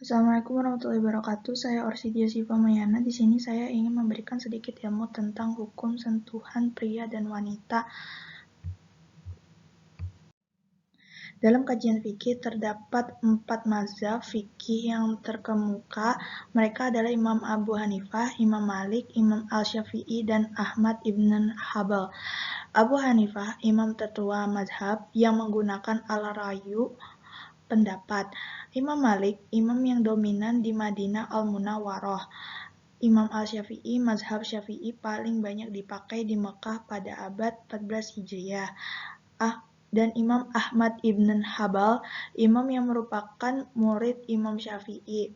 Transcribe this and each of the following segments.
Assalamualaikum warahmatullahi wabarakatuh. Saya Orsidia Siva Mayana. Di sini saya ingin memberikan sedikit ilmu tentang hukum sentuhan pria dan wanita. Dalam kajian fikih terdapat 4 mazhab fikih yang terkemuka. Mereka adalah Imam Abu Hanifah, Imam Malik, Imam Al-Syafi'i, dan Ahmad ibn Hanbal. Abu Hanifah, imam tertua mazhab yang menggunakan al-rayu pendapat. Imam Malik, imam yang dominan di Madinah Al-Munawwarah. Imam Al-Syafi'i, mazhab Syafi'i paling banyak dipakai di Mekah pada abad 14 Hijriah. Dan Imam Ahmad ibn Hanbal, imam yang merupakan murid Imam Syafi'i.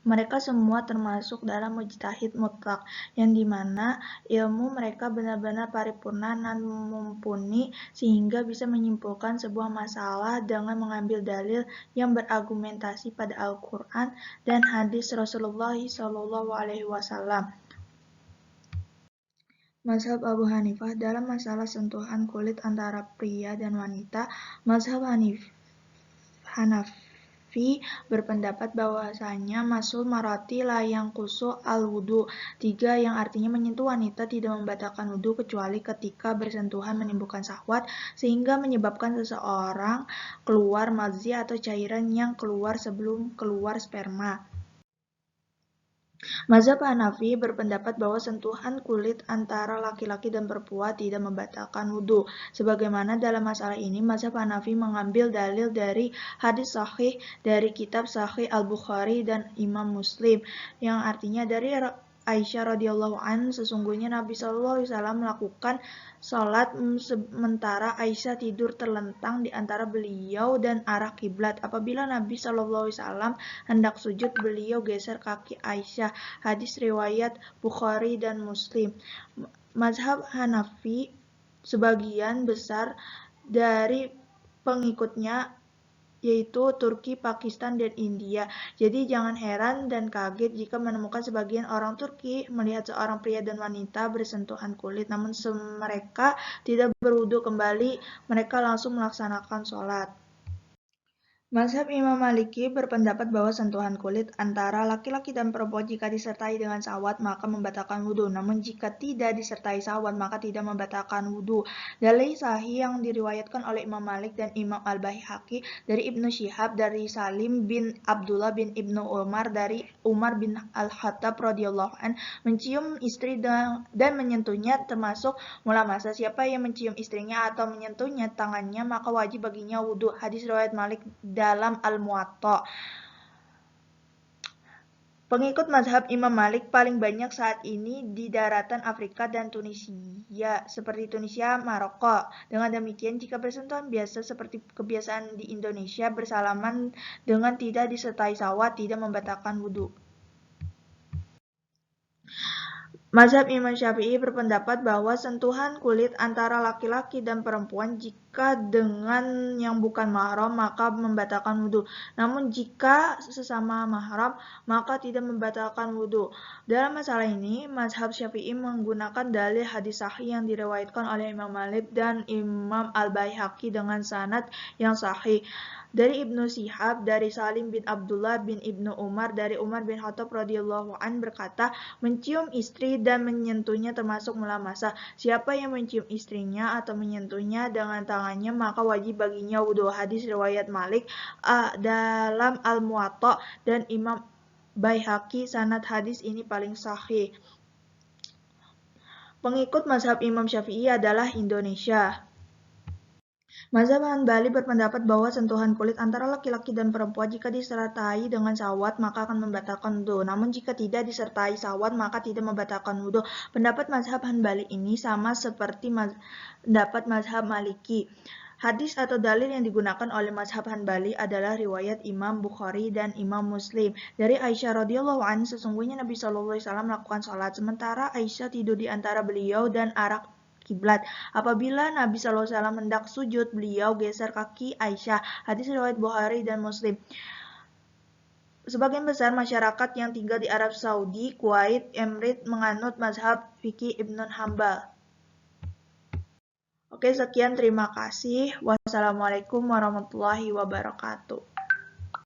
Mereka semua termasuk dalam mujtahid mutlak, yang dimana ilmu mereka benar-benar paripurna dan mumpuni sehingga bisa menyimpulkan sebuah masalah dengan mengambil dalil yang berargumentasi pada Al-Quran dan hadis Rasulullah SAW. Mazhab Abu Hanifah dalam masalah sentuhan kulit antara pria dan wanita. Mazhab Hanafi berpendapat bahwasanya masul marati la yang kusu al-wudu, 3 yang artinya menyentuh wanita tidak membatalkan wudu kecuali ketika bersentuhan menimbulkan syahwat sehingga menyebabkan seseorang keluar madzi atau cairan yang keluar sebelum keluar sperma. Mazhab Hanafi berpendapat bahwa sentuhan kulit antara laki-laki dan perempuan tidak membatalkan wudhu. Sebagaimana dalam masalah ini, mazhab Hanafi mengambil dalil dari hadis sahih dari kitab Sahih Al-Bukhari dan Imam Muslim, yang artinya dari Aisyah radhiyallahu an, sesungguhnya Nabi SAW melakukan sholat sementara Aisyah tidur terlentang di antara beliau dan arah kiblat. Apabila Nabi SAW hendak sujud, beliau geser kaki Aisyah. Hadis riwayat Bukhari dan Muslim. Mazhab Hanafi sebagian besar dari pengikutnya yaitu Turki, Pakistan, dan India. Jadi jangan heran dan kaget jika menemukan sebagian orang Turki melihat seorang pria dan wanita bersentuhan kulit, namun mereka tidak berwudu kembali, mereka langsung melaksanakan sholat. Mazhab Imam Maliki berpendapat bahwa sentuhan kulit antara laki-laki dan perempuan jika disertai dengan syahwat maka membatalkan wudhu. Namun jika tidak disertai syahwat maka tidak membatalkan wudhu. Dalil sahih yang diriwayatkan oleh Imam Malik dan Imam Al-Baihaqi dari Ibnu Syihab dari Salim bin Abdullah bin Ibnu Umar dari Umar bin Al-Khattab radhiyallahu an mencium istri dan menyentuhnya termasuk mulamasa. Siapa yang mencium istrinya atau menyentuhnya tangannya maka wajib baginya wudhu. Hadis riwayat Malik dalam Al-Muwatta. Pengikut mazhab Imam Malik paling banyak saat ini di daratan Afrika dan Tunisia, seperti Tunisia, Maroko. Dengan demikian, jika bersentuhan biasa seperti kebiasaan di Indonesia, bersalaman dengan tidak disertai syahwat tidak membatalkan wudhu. Mazhab Imam Syafi'i berpendapat bahwa sentuhan kulit antara laki-laki dan perempuan jika dengan yang bukan mahram maka membatalkan wudhu. Namun jika sesama mahram maka tidak membatalkan wudhu. Dalam masalah ini, mazhab Syafi'i menggunakan dalil hadis sahih yang diriwayatkan oleh Imam Malik dan Imam Al-Baihaqi dengan sanad yang sahih. Dari Ibnu Syihab, dari Salim bin Abdullah bin Ibnu Umar, dari Umar bin Khattab radhiyallahu an berkata, mencium istri dan menyentuhnya termasuk mulamasa. Siapa yang mencium istrinya atau menyentuhnya dengan tangannya maka wajib baginya wudhu. Hadis riwayat Malik dalam Al-Muwatta dan Imam Baihaqi. Sanad hadis ini paling sahih. Pengikut mazhab Imam Syafi'i adalah Indonesia. Mazhab Hanbali berpendapat bahwa sentuhan kulit antara laki-laki dan perempuan jika disertai dengan syahwat maka akan membatalkan wudhu. Namun jika tidak disertai syahwat maka tidak membatalkan wudhu. Pendapat mazhab Hanbali ini sama seperti pendapat mazhab Maliki. Hadis atau dalil yang digunakan oleh mazhab Hanbali adalah riwayat Imam Bukhari dan Imam Muslim. Dari Aisyah radhiyallahu an, sesungguhnya Nabi SAW melakukan sholat sementara Aisyah tidur di antara beliau dan arah kiblat. Apabila Nabi SAW hendak sujud, beliau geser kaki Aisyah. Hadis riwayat Bukhari dan Muslim. Sebagian besar masyarakat yang tinggal di Arab Saudi, Kuwait, Emirat menganut mazhab fikih Ibnu Hanbal. Oke, sekian, terima kasih. Wassalamualaikum warahmatullahi wabarakatuh.